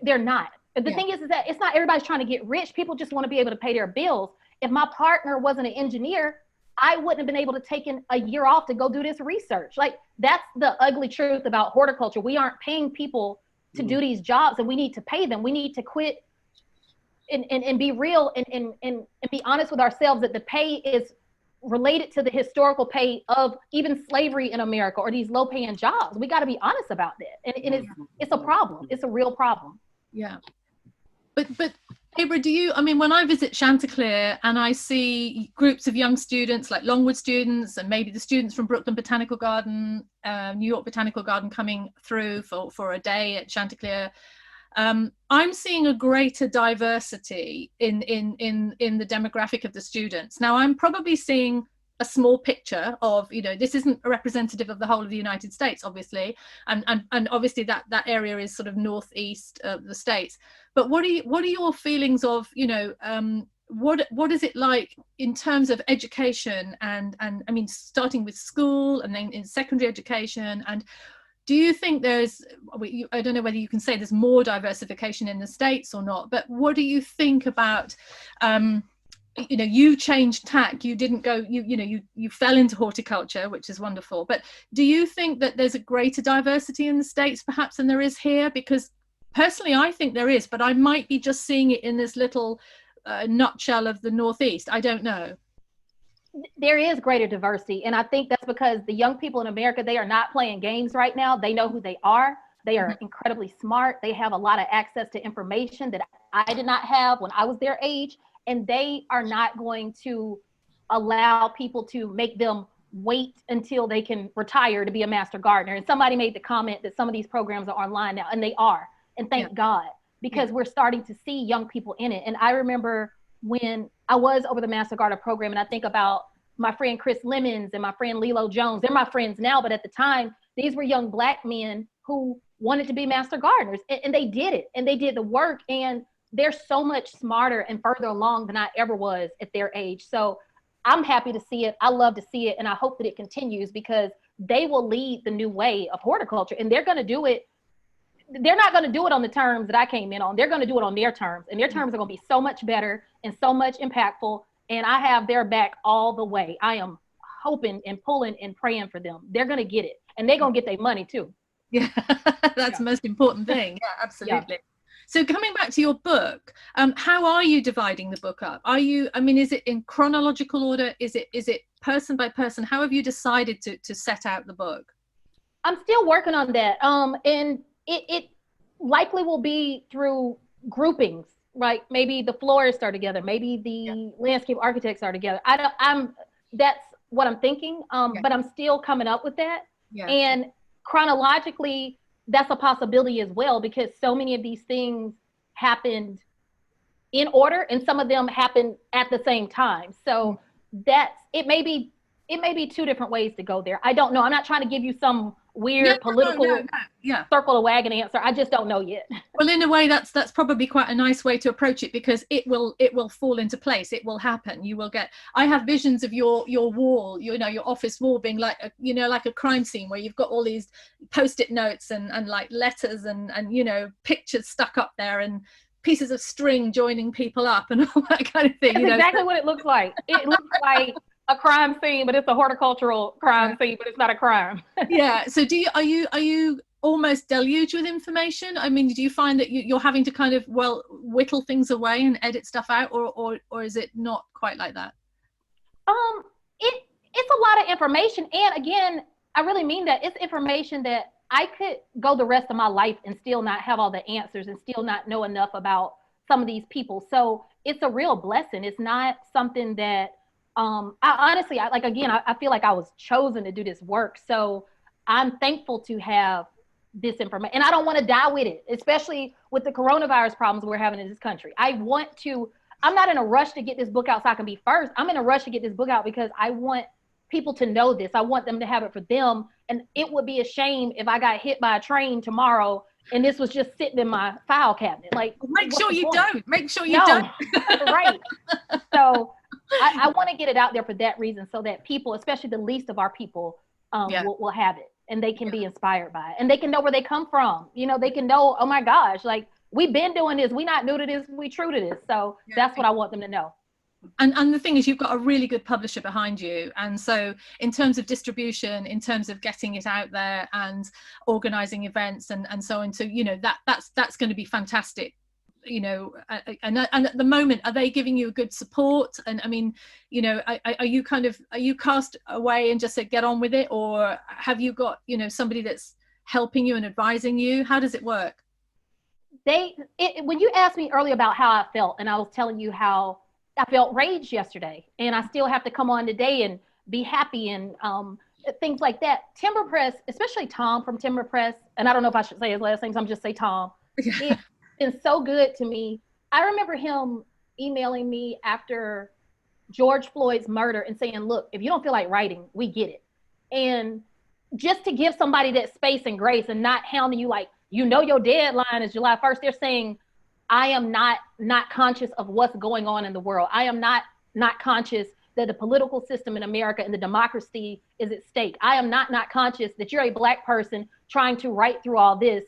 they're not. The thing is that it's not everybody's trying to get rich. People just want to be able to pay their bills. If my partner wasn't an engineer, I wouldn't have been able to take a year off to go do this research. Like, that's the ugly truth about horticulture. We aren't paying people to do these jobs, and we need to pay them. We need to quit and be real and be honest with ourselves that the pay is related to the historical pay of even slavery in America or these low paying jobs. We got to be honest about that. And it's a problem. It's a real problem. Yeah. But Abra, when I visit Chanticleer and I see groups of young students like Longwood students and maybe the students from Brooklyn Botanical Garden, New York Botanical Garden coming through for a day at Chanticleer, I'm seeing a greater diversity in the demographic of the students. Now, I'm probably seeing a small picture of, this isn't a representative of the whole of the United States, obviously, and obviously that area is sort of northeast of the States. But what are your feelings of, what is it like in terms of education and I mean, starting with school and then in secondary education? And do you think I don't know whether you can say there's more diversification in the States or not, but what do you think about, you changed tack, you didn't go, you fell into horticulture, which is wonderful. But do you think that there's a greater diversity in the States perhaps than there is here? Because personally, I think there is, but I might be just seeing it in this little nutshell of the Northeast. I don't know. There is greater diversity. And I think that's because the young people in America, they are not playing games right now. They know who they are. They are incredibly smart. They have a lot of access to information that I did not have when I was their age. And they are not going to allow people to make them wait until they can retire to be a master gardener. And somebody made the comment that some of these programs are online now, and they are. And thank God, because we're starting to see young people in it. And I remember when I was over the Master Gardener program, and I think about my friend Chris Lemons and my friend Lilo Jones. They're my friends now, but at the time, these were young Black men who wanted to be master gardeners, and they did it, and they did the work. And they're so much smarter and further along than I ever was at their age. So I'm happy to see it. I love to see it. And I hope that it continues, because they will lead the new way of horticulture, and they're going to do it. They're not going to do it on the terms that I came in on. They're going to do it on their terms, and their terms are going to be so much better and so much impactful. And I have their back all the way. I am hoping and pulling and praying for them. They're going to get it, and they're going to get their money too. Yeah, that's the most important thing. Yeah, absolutely. Yeah. So coming back to your book, how are you dividing the book up? Are you, I mean, is it in chronological order? Is it person by person? How have you decided to set out the book? I'm still working on that. And it likely will be through groupings, right? Maybe the florists are together. Maybe the landscape architects are together. That's what I'm thinking. But I'm still coming up with that. Yeah. And chronologically, that's a possibility as well, because so many of these things happened in order, and some of them happened at the same time. So it may be two different ways to go there. I don't know. I'm not trying to give you some weird political circle the wagon answer. I just don't know yet. Well, in a way, that's probably quite a nice way to approach it, because it will fall into place. It will happen. You will get. I have visions of your wall, your office wall being like a crime scene, where you've got all these post-it notes and like letters and pictures stuck up there, and pieces of string joining people up and all that kind of thing. That's exactly what it looks like. It looks like a crime scene, but it's a horticultural crime scene, but it's not a crime. Yeah. So are you almost deluged with information? I mean, do you find that you're having to kind of whittle things away and edit stuff out, or is it not quite like that? It's a lot of information, and again, I really mean that. It's information that I could go the rest of my life and still not have all the answers and still not know enough about some of these people. So it's a real blessing. It's not something that I feel like I was chosen to do this work. So I'm thankful to have this information, and I don't want to die with it, especially with the coronavirus problems we're having in this country. I'm not in a rush to get this book out so I can be first. I'm in a rush to get this book out because I want people to know this. I want them to have it for them. And it would be a shame if I got hit by a train tomorrow and this was just sitting in my file cabinet. Like, make sure you don't. Right. So I want to get it out there for that reason, so that people, especially the least of our people, will have it, and they can be inspired by it, and they can know where they come from. They can know, oh my gosh, like, we've been doing this. We not new to this. We true to this. So that's what I want them to know. And the thing is, you've got a really good publisher behind you, and so in terms of distribution, in terms of getting it out there and organizing events and so on, so that's going to be fantastic. And at the moment, are they giving you a good support? And I mean, are you cast away and just say get on with it, or have you got somebody that's helping you and advising you? How does it work? When you asked me earlier about how I felt, and I was telling you how I felt rage yesterday, and I still have to come on today and be happy and things like that. Timber Press, especially Tom from Timber Press, and I don't know if I should say his last name, so I'm just say Tom. It's been so good to me. I remember him emailing me after George Floyd's murder and saying, look, if you don't feel like writing, we get it. And just to give somebody that space and grace and not hounding you like, your deadline is July 1st. They're saying, I am not conscious of what's going on in the world. I am not conscious that the political system in America and the democracy is at stake. I am not conscious that you're a Black person trying to write through all this.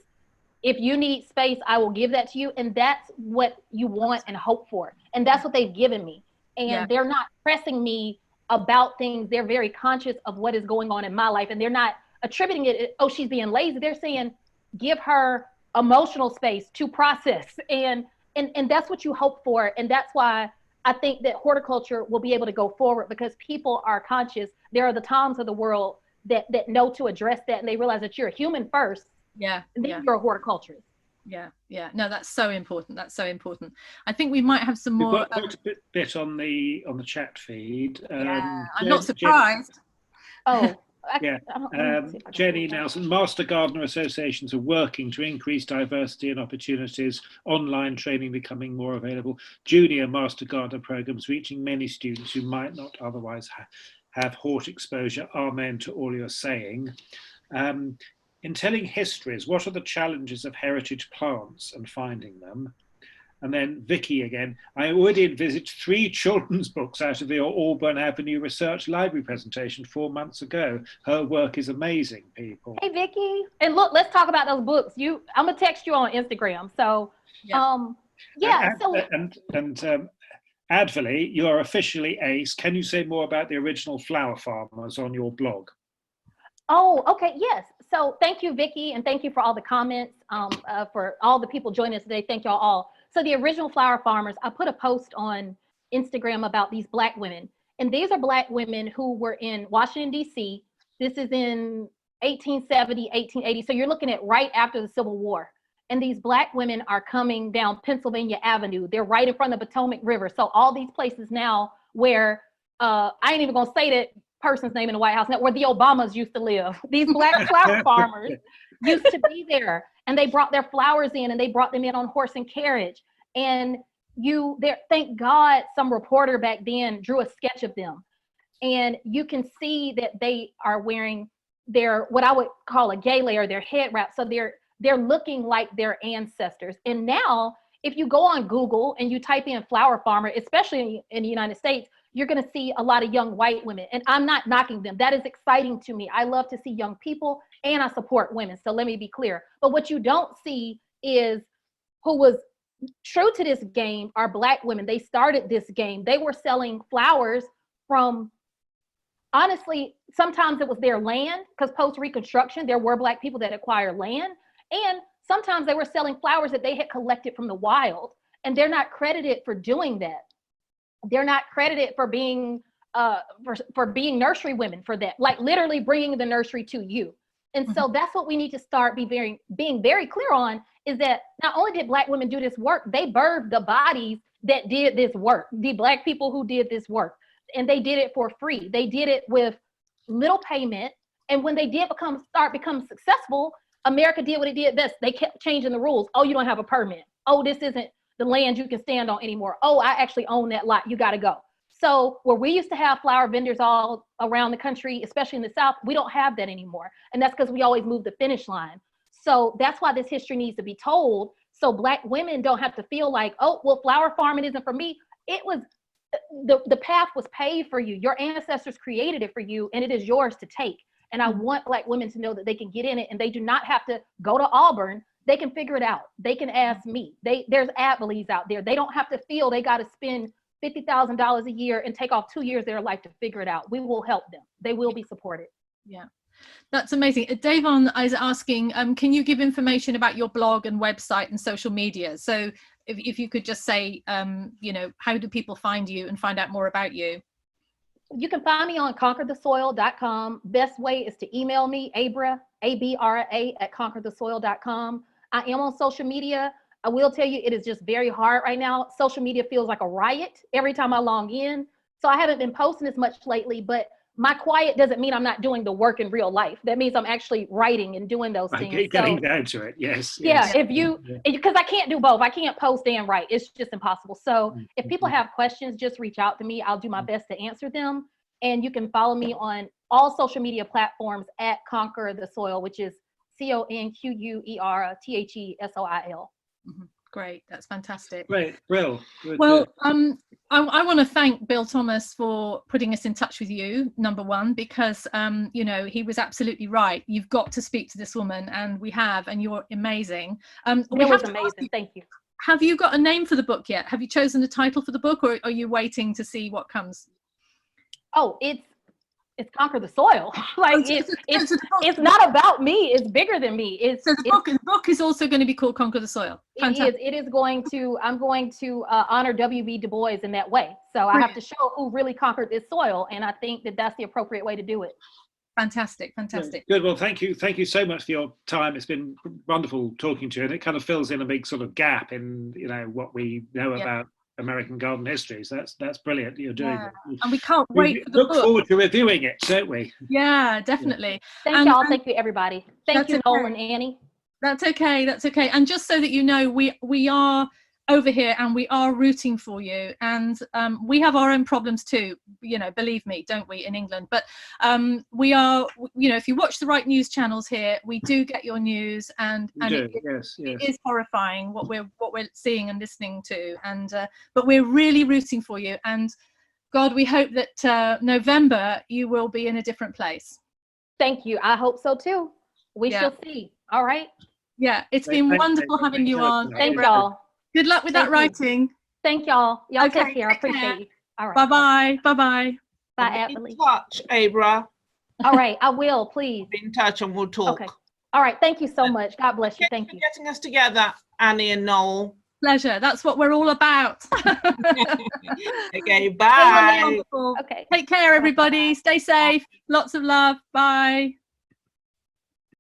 If you need space, I will give that to you. And that's what you want and hope for. And that's what they've given me. And they're not pressing me about things. They're very conscious of what is going on in my life. And they're not attributing it, oh, she's being lazy. They're saying, give her emotional space to process. And that's what you hope for. And that's why I think that horticulture will be able to go forward, because people are conscious. There are the Toms of the world that know to address that, and they realize that you're a human first. And then you're a horticulturist. No, that's so important. I think we might have some more. We've got quite a bit on the chat feed. I'm not surprised. Jenny Nelson, Master Gardener Associations are working to increase diversity and opportunities, online training becoming more available, junior Master Gardener programs reaching many students who might not otherwise have hort exposure. Amen to all you're saying. In telling histories, what are the challenges of heritage plants and finding them? and then Vicky again. I already envisaged 3 children's books out of your Auburn Avenue Research Library presentation 4 months ago. Her work is amazing, people. Hey, Vicky. And look, let's talk about those books. I'm going to text you on Instagram. So, Adverley, you are officially ace. Can you say more about the original flower farmers on your blog? Oh, okay. Yes. So thank you, Vicky, and thank you for all the comments, for all the people joining us today. Thank y'all all. So the original flower farmers, I put a post on Instagram about these Black women. And these are Black women who were in Washington, D.C. This is in 1870, 1880. So you're looking at right after the Civil War. And these Black women are coming down Pennsylvania Avenue. They're right in front of the Potomac River. So all these places now where, I ain't even gonna say that person's name in the White House, now, where the Obamas used to live. These Black flower farmers used to be there. And they brought their flowers in, and they brought them in on horse and carriage. And thank God some reporter back then drew a sketch of them. And you can see that they are wearing their, what I would call a gay or their head wrap. So they're looking like their ancestors. And now, if you go on Google and you type in flower farmer, especially in the United States, you're going to see a lot of young white women. And I'm not knocking them. That is exciting to me. I love to see young people, and I support women. So let me be clear. But what you don't see is who was true to this game are Black women. They started this game. They were selling flowers from, honestly, sometimes it was their land, because post-Reconstruction, there were Black people that acquired land. And sometimes they were selling flowers that they had collected from the wild, and they're not credited for doing that. They're not credited for being for being nursery women for that, like literally bringing the nursery to you. And so that's what we need to start being very clear on, is that not only did Black women do this work, they birthed the bodies that did this work, the Black people who did this work, and they did it for free. They did it with little payment, and when they did become successful, America did what it did best. They kept changing the rules. Oh, you don't have a permit. Oh, this isn't the land you can stand on anymore. Oh, I actually own that lot. You got to go. So where we used to have flower vendors all around the country, especially in the South, we don't have that anymore. And that's because we always move the finish line. So that's why this history needs to be told. So Black women don't have to feel like, oh, well, flower farming isn't for me. It was, the path was paved for you. Your ancestors created it for you, and it is yours to take. And I want Black women to know that they can get in it, and they do not have to go to Auburn. They can figure it out. They can ask me. There's Abra Lees out there. They don't have to feel they got to spend $50,000 a year and take off 2 years of their life to figure it out. We will help them. They will be supported. Yeah, that's amazing. Davon is asking, can you give information about your blog and website and social media? So if you could just say, how do people find you and find out more about you? You can find me on conquerthesoil.com. Best way is to email me, Abra, A-B-R-A, at conquerthesoil.com. I am on social media. I will tell you, it is just very hard right now. Social media feels like a riot every time I log in. So I haven't been posting as much lately, but my quiet doesn't mean I'm not doing the work in real life. That means I'm actually writing and doing those things. Getting down to it, yes. Yeah, because I can't do both. I can't post and write. It's just impossible. So if people have questions, just reach out to me. I'll do my best to answer them. And you can follow me on all social media platforms at Conquer the Soil, which is CONQUERTHESOIL. Great, that's fantastic. Great, Brill. Well, I want to thank Bill Thomas for putting us in touch with you, number one, because he was absolutely right. You've got to speak to this woman, and we have, and you're amazing. It was amazing. Thank you. Have you got a name for the book yet? Have you chosen a title for the book, or are you waiting to see what comes? Oh, it's Conquer the Soil. Like it's not about me. It's bigger than me. The book is also going to be called Conquer the Soil. Fantastic. It is going to. I'm going to honor W.B. Du Bois in that way. So I have to show who really conquered this soil, and I think that that's the appropriate way to do it. Fantastic. Good. Well, thank you so much for your time. It's been wonderful talking to you, and it kind of fills in a big sort of gap in what we know about American garden history. So that's brilliant. You're doing it. And we can't wait for the book. Look forward to reviewing it, don't we? Yeah, definitely. Thank y'all. Thank you, everybody. Thank you, Noel and Annie. That's okay. And just so that you know, we are over here, and we are rooting for you. And we have our own problems too, believe me, don't we, in England? But we are, if you watch the right news channels here, we do get your news, and Yes. it is horrifying what we're seeing and listening to. And but we're really rooting for you, and God, we hope that November you will be in a different place. Thank you. I hope so too. We shall see. All right. Yeah, it's been wonderful having you on. Thank y'all. Good luck with that writing. Thank y'all. Y'all take care. I appreciate you. All right. Bye-bye. Bye-bye. Bye, Be Abra in Lee. touch, Abra. All right. I will, please. Be in touch and we'll talk. Okay. All right. Thank you so much. God bless you. Thank you. For getting us together, Annie and Noel. Pleasure. That's what we're all about. Okay, bye. Wonderful. Okay. Take care, everybody. Stay safe. Lots of love. Bye.